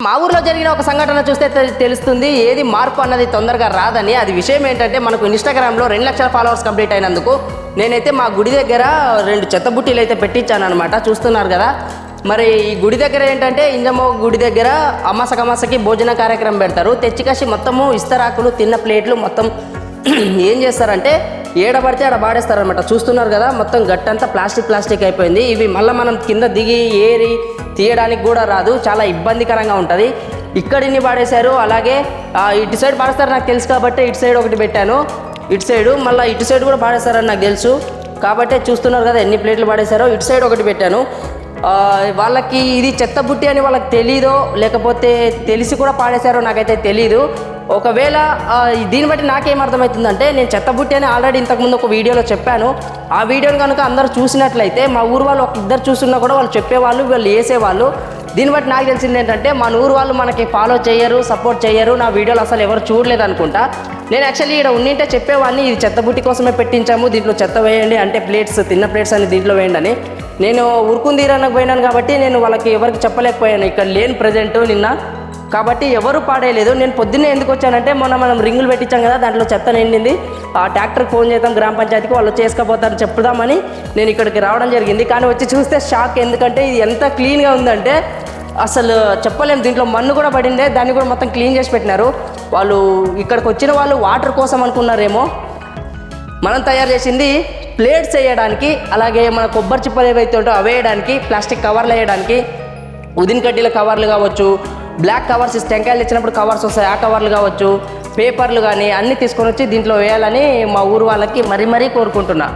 మా ఊర్లో జరిగిన ఒక సంఘటన చూస్తే తెలుస్తుంది ఏది మార్పు అన్నది తొందరగా రాదని. అది విషయం ఏంటంటే మనకు ఇన్స్టాగ్రామ్లో 2 లక్షల ఫాలోవర్స్ కంప్లీట్ అయినందుకు నేనైతే మా గుడి దగ్గర 2 చెత్త బుట్టీలు అయితే పెట్టించాను అనమాట. చూస్తున్నారు కదా. మరి ఈ గుడి దగ్గర ఏంటంటే ఇంజమ్మ గుడి దగ్గర అమాసకి భోజన కార్యక్రమం పెడతారు. తెచ్చికసి మొత్తము ఇస్తరాకులు తిన్న ప్లేట్లు మొత్తం ఏం చేస్తారంటే ఏడబడితే ఆడ పాడేస్తారనమాట. చూస్తున్నారు కదా, మొత్తం గట్టంతా ప్లాస్టిక్ అయిపోయింది. ఇవి మళ్ళీ మనం కింద దిగి ఏరి తీయడానికి కూడా రాదు, చాలా ఇబ్బందికరంగా ఉంటుంది. ఇక్కడిని పాడేశారు. అలాగే ఇటు సైడ్ పాడేస్తారు నాకు తెలుసు కాబట్టి ఇటు సైడ్ ఒకటి పెట్టాను. ఇటు సైడు మళ్ళీ ఇటు సైడ్ కూడా పాడేస్తారని నాకు తెలుసు కాబట్టి చూస్తున్నారు కదా ఎన్ని ప్లేట్లు పాడేశారో. ఇటు సైడ్ ఒకటి పెట్టాను. వాళ్ళకి ఇది చెత్త బుట్టి అని వాళ్ళకి తెలీదో లేకపోతే తెలిసి కూడా పాడేశారో నాకైతే తెలీదు. ఒకవేళ దీన్ని బట్టి నాకేం అర్థమవుతుందంటే, నేను చెత్త బుట్టి అని ఆల్రెడీ ఇంతకుముందు ఒక వీడియోలో చెప్పాను. ఆ వీడియోని కనుక అందరూ చూసినట్లయితే మా ఊరు వాళ్ళు ఒక ఇద్దరు చూస్తున్నా కూడా వాళ్ళు చెప్పేవాళ్ళు, వాళ్ళు వేసేవాళ్ళు. దీన్ని బట్టి నాకు తెలిసింది ఏంటంటే మన ఊరు వాళ్ళు మనకి ఫాలో చేయరు, సపోర్ట్ చేయరు. నా వీడియోలు అసలు ఎవరు చూడలేదు అనుకుంటా. నేను యాక్చువల్లీ ఇక్కడ ఉన్నింటే చెప్పేవాడిని, ఇది చెత్త బుట్టి కోసమే పెట్టించాము, దీంట్లో చెత్త వేయండి అంటే ప్లేట్స్ తిన్న ప్లేట్స్ అని దీంట్లో వేయండి అని. నేను ఉరుకుందీరానికి పోయినాను కాబట్టి నేను వాళ్ళకి ఎవరికి చెప్పలేకపోయాను, ఇక్కడ లేని ప్రజెంట్ నిన్న కాబట్టి ఎవరు పాడేయలేదు. నేను పొద్దున్నే ఎందుకు వచ్చానంటే మనం రింగులు పెట్టించాం కదా, దాంట్లో చెత్త నిండింది. ఆ ట్రాక్టర్కి ఫోన్ చేద్దాం గ్రామ పంచాయతీకి, వాళ్ళు చేసుకపోతారు చెప్పుదామని నేను ఇక్కడికి రావడం జరిగింది. కానీ వచ్చి చూస్తే షాక్, ఎందుకంటే ఇది ఎంత క్లీన్గా ఉందంటే అసలు చెప్పలేము. దీంట్లో మన్ను కూడా పడిందే, దాన్ని కూడా మొత్తం క్లీన్ చేసి పెట్టినారు. వాళ్ళు ఇక్కడికి వచ్చిన వాళ్ళు వాటర్ కోసం అనుకున్నారేమో. మనం తయారు చేసింది ప్లేట్స్ వేయడానికి, అలాగే మన కొబ్బరి చిప్పలు ఏవైతే ఉంటాయో అవి వేయడానికి, ప్లాస్టిక్ కవర్లు వేయడానికి, ఉదిన్ కడ్డీల కవర్లు కావచ్చు, బ్లాక్ కవర్స్ టెంకాయలు ఇచ్చినప్పుడు కవర్స్ వస్తాయి ఆ కవర్లు కావచ్చు, పేపర్లు కానీ అన్నీ తీసుకొని వచ్చి దీంట్లో వేయాలని మా ఊరు వాళ్ళకి మరీ కోరుకుంటున్నా.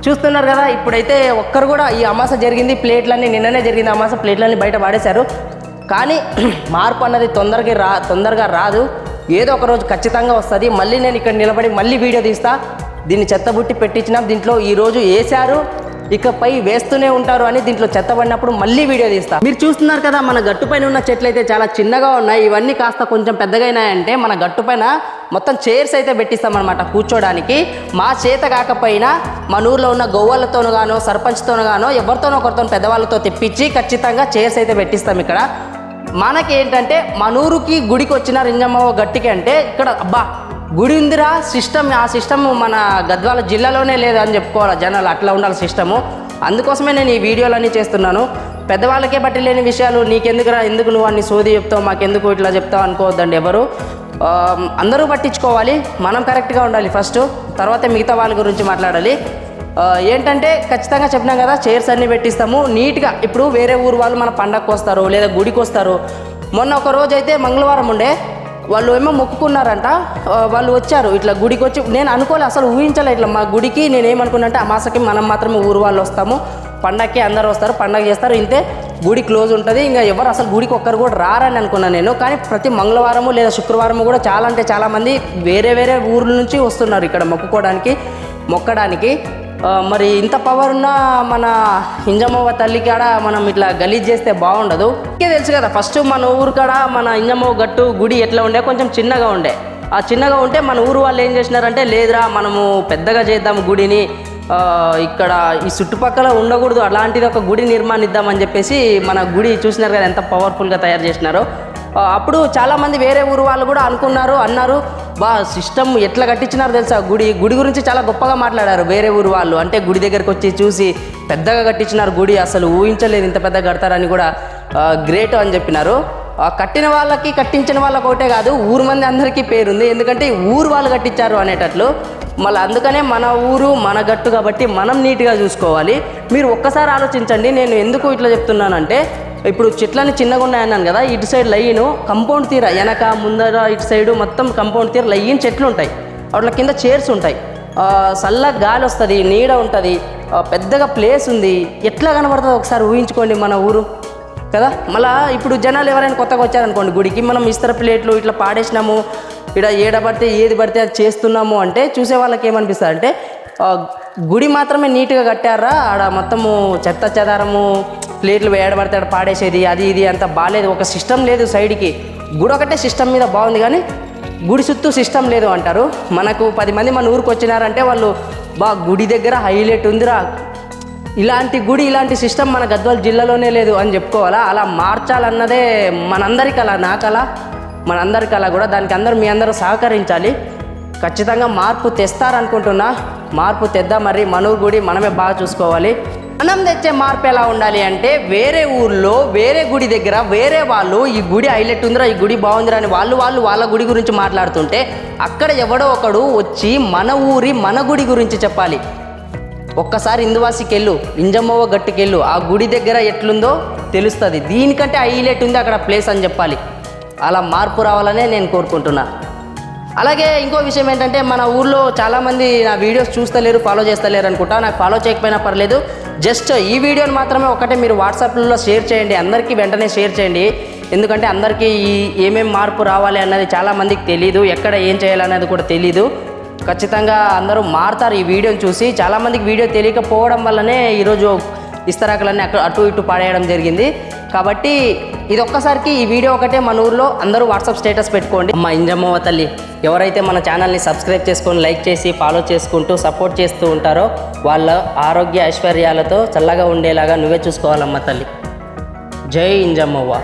చూస్తున్నారు కదా, ఇప్పుడైతే ఒక్కరు కూడా ఈ అమాస జరిగింది, ప్లేట్లన్నీ నిన్ననే జరిగింది అమాస, ప్లేట్లన్నీ బయట పాడేశారు. కానీ మార్పు అన్నది తొందరగా రాదు, ఏదో ఒక రోజు ఖచ్చితంగా వస్తుంది. మళ్ళీ నేను ఇక్కడ నిలబడి మళ్ళీ వీడియో తీస్తా. దీన్ని చెత్తబుట్టి పెట్టించినాం, దీంట్లో ఈరోజు వేశారు, ఇకపై వేస్తూనే ఉంటారు అని దీంట్లో చెత్త పడినప్పుడు మళ్ళీ వీడియో తీస్తా. మీరు చూస్తున్నారు కదా, మన గట్టు పైన ఉన్న చెట్లు అయితే చాలా చిన్నగా ఉన్నాయి. ఇవన్నీ కాస్త కొంచెం పెద్దగా అయినాయంటే మన గట్టు పైన మొత్తం చైర్స్ అయితే పెట్టిస్తామన్నమాట కూర్చోడానికి. మా చేత కాకపోయినా మన ఊర్లో ఉన్న గొవ్వలతోనూ గానో సర్పంచ్తోనూ గానో ఎవరితోనో ఒకరితో పెద్దవాళ్ళతో తెప్పించి ఖచ్చితంగా చైర్స్ అయితే పెట్టిస్తాం ఇక్కడ. మనకి ఏంటంటే మన ఊరికి గుడికి వచ్చిన రింజమ్మ గట్టికి అంటే ఇక్కడ అబ్బా గుడి ఉందిరా సిస్టమ్, ఆ సిస్టమ్ మన గద్వాల జిల్లాలోనే లేదని చెప్పుకోవాలి జనాలు, అట్లా ఉండాలి సిస్టము. అందుకోసమే నేను ఈ వీడియోలన్నీ చేస్తున్నాను. పెద్దవాళ్ళకే బట్టి లేని విషయాలు నీకెందుకురా, ఎందుకు నువ్వు అన్ని సోది చెప్తావు, మాకెందుకు ఇట్లా చెప్తావు అనుకోవద్దండి ఎవరు. అందరూ పట్టించుకోవాలి, మనం కరెక్ట్గా ఉండాలి ఫస్ట్, తర్వాత మిగతా వాళ్ళ గురించి మాట్లాడాలి. ఏంటంటే ఖచ్చితంగా చెప్పినాం కదా, చైర్స్ అన్నీ పెట్టిస్తాము నీట్గా. ఇప్పుడు వేరే ఊరు వాళ్ళు మన పండగకు వస్తారు లేదా గుడికి వస్తారు. మొన్న ఒక రోజు అయితే మంగళవారం ఉండే, వాళ్ళు ఏమో మొక్కుకున్నారంట, వాళ్ళు వచ్చారు ఇట్లా గుడికి వచ్చి. నేను అనుకోలే, అసలు ఊహించలే ఇట్లా మా గుడికి. నేనేమనుకున్నా అంటే అమాసకి మనం మాత్రమే ఊరు వాళ్ళు వస్తాము, పండగకి అందరూ వస్తారు, పండగ చేస్తారు, ఇంతే గుడి క్లోజ్ ఉంటుంది, ఇంకా ఎవరు అసలు గుడికి ఒక్కరు కూడా రారని అనుకున్నాను నేను. కానీ ప్రతి మంగళవారము లేదా శుక్రవారము కూడా చాలా అంటే చాలామంది వేరే ఊర్ల నుంచి వస్తున్నారు ఇక్కడ మొక్కడానికి. మరి ఇంత పవర్ ఉన్న మన ఇంజమ్మవ్వ తల్లి కాడ మనం ఇట్లా గలీజ్ చేస్తే బాగుండదు. ఇంకే తెలుసు కదా, ఫస్ట్ మన ఊరు కాడ మన ఇంజమ్మవ్వ గట్టు గుడి ఎట్లా ఉండే, కొంచెం చిన్నగా ఉండే. ఆ చిన్నగా ఉంటే మన ఊరు వాళ్ళు ఏం చేసినారంటే, లేదురా మనము పెద్దగా చేద్దాము గుడిని, ఇక్కడ ఈ చుట్టుపక్కల ఉండకూడదు, అలాంటిది ఒక గుడి నిర్మాణిద్దామని చెప్పేసి మన గుడి చూసినారు కదా ఎంత పవర్ఫుల్గా తయారు చేసినారో. అప్పుడు చాలామంది వేరే ఊరు వాళ్ళు కూడా అన్నారు సిస్టమ్ ఎట్లా కట్టించినారు తెలుసా, గుడి గురించి చాలా గొప్పగా మాట్లాడారు వేరే ఊరు వాళ్ళు. అంటే గుడి దగ్గరికి వచ్చి చూసి పెద్దగా కట్టించినారు గుడి, అసలు ఊహించలేదు ఇంత పెద్దగా కడతారని కూడా, గ్రేట్ అని చెప్పినారు. కట్టిన వాళ్ళకి కట్టించిన వాళ్ళకి ఒకటే కాదు, ఊరు మంది అందరికీ పేరుంది, ఎందుకంటే ఊరు వాళ్ళు కట్టించారు అనేటట్లు. మళ్ళీ అందుకనే మన ఊరు మన గట్టు కాబట్టి మనం నీట్గా చూసుకోవాలి. మీరు ఒక్కసారి ఆలోచించండి, నేను ఎందుకు ఇట్లా చెప్తున్నానంటే, ఇప్పుడు చెట్లని చిన్నగా ఉన్నాయన్నాను కదా, ఇటు సైడ్ లైను కంపౌండ్ తీర వెనక ముందర ఇటు సైడు మొత్తం కంపౌండ్ తీర లైన్ చెట్లు ఉంటాయి, వాటి కింద చైర్స్ ఉంటాయి, చల్లగా గాలి వస్తుంది, నీడ ఉంటుంది, పెద్దగా ప్లేస్ ఉంది. ఎట్లా కనబడుతుంది ఒకసారి ఊహించుకోండి మన ఊరు కదా. మళ్ళీ ఇప్పుడు జనాలు ఎవరైనా కొత్తగా వచ్చారనుకోండి గుడికి, మనం ఇస్తర ప్లేట్లు ఇట్లా పాడేసినాము, ఇక్కడ ఏడబడితే ఏది పడితే అది చేస్తున్నాము అంటే చూసే వాళ్ళకి ఏమనిపిస్తుంది అంటే, గుడి మాత్రమే నీట్గా కట్టారా, ఆడ మొత్తము చెత్త చెదారము ప్లేట్లు ఏడబడితే ఆడ పాడేసేది అది ఇది అంత బాగాలేదు, ఒక సిస్టమ్ లేదు సైడ్కి. గుడి ఒకటే సిస్టమ్ మీద బాగుంది కానీ గుడి చుట్టూ సిస్టమ్ లేదు అంటారు. మనకు 10 మంది మన ఊరికి వచ్చినారంటే వాళ్ళు గుడి దగ్గర హైలైట్ ఉందిరా, ఇలాంటి గుడి ఇలాంటి సిస్టమ్ మన గద్వాల జిల్లాలోనే లేదు అని చెప్పుకోవాలా. అలా మార్చాలన్నదే మనందరి కళ, నా కళ, మనందరి కళ కూడా. దానికి మీ అందరూ సహకరించాలి. ఖచ్చితంగా మార్పు తెస్తారనుకుంటున్నా. మార్పు తెద్దాం. మరి మనూరు గుడి మనమే బాగా చూసుకోవాలి. మనం తెచ్చే మార్పు ఎలా ఉండాలి అంటే, వేరే ఊర్లో వేరే గుడి దగ్గర వేరే వాళ్ళు ఈ గుడి హైలైట్ ఉందిరా, ఈ గుడి బాగుందిరా అని వాళ్ళ గుడి గురించి మాట్లాడుతుంటే అక్కడ ఎవడో ఒకడు వచ్చి మన ఊరి మన గుడి గురించి చెప్పాలి. ఒక్కసారి ఇందువాసికి వెళ్ళు, ఇంజమ్మవ్వ గట్టుకెళ్ళు, ఆ గుడి దగ్గర ఎట్లుందో తెలుస్తుంది. దీనికంటే హైలైట్ ఉంది అక్కడ ప్లేస్ అని చెప్పాలి. అలా మార్పు రావాలనే నేను కోరుకుంటున్నా. అలాగే ఇంకో విషయం ఏంటంటే, మన ఊర్లో చాలామంది నా వీడియోస్ చూస్తలేరు, ఫాలో చేస్తలేరు అనుకుంటా. నాకు ఫాలో చేయకపోయినా పర్లేదు, జస్ట్ ఈ వీడియోని మాత్రమే ఒకటే మీరు వాట్సాప్లో షేర్ చేయండి. అందరికీ వెంటనే షేర్ చేయండి. ఎందుకంటే అందరికీ ఏమేం మార్పు రావాలి అన్నది చాలామందికి తెలీదు, ఎక్కడ ఏం చేయాలన్నది కూడా తెలీదు. ఖచ్చితంగా అందరూ మారుతారు ఈ వీడియోని చూసి. చాలామందికి వీడియో తెలియకపోవడం వల్లనే ఈరోజు ఇస్తరాకులన్నీ అటు ఇటు పడేయడం జరిగింది. కాబట్టి ఇది ఒక్కసారికి ఈ వీడియో ఒకటే మన ఊర్లో అందరూ వాట్సాప్ స్టేటస్ పెట్టుకోండి. అమ్మ ఇంజమ్మవ్వ తల్లి, ఎవరైతే మన ఛానల్ని సబ్స్క్రైబ్ చేసుకొని లైక్ చేసి ఫాలో చేసుకుంటూ సపోర్ట్ చేస్తూ ఉంటారో వాళ్ళ ఆరోగ్య ఐశ్వర్యాలతో చల్లగా ఉండేలాగా నువ్వే చూసుకోవాలమ్మ తల్లి. జై ఇంజమ్మవ్వ.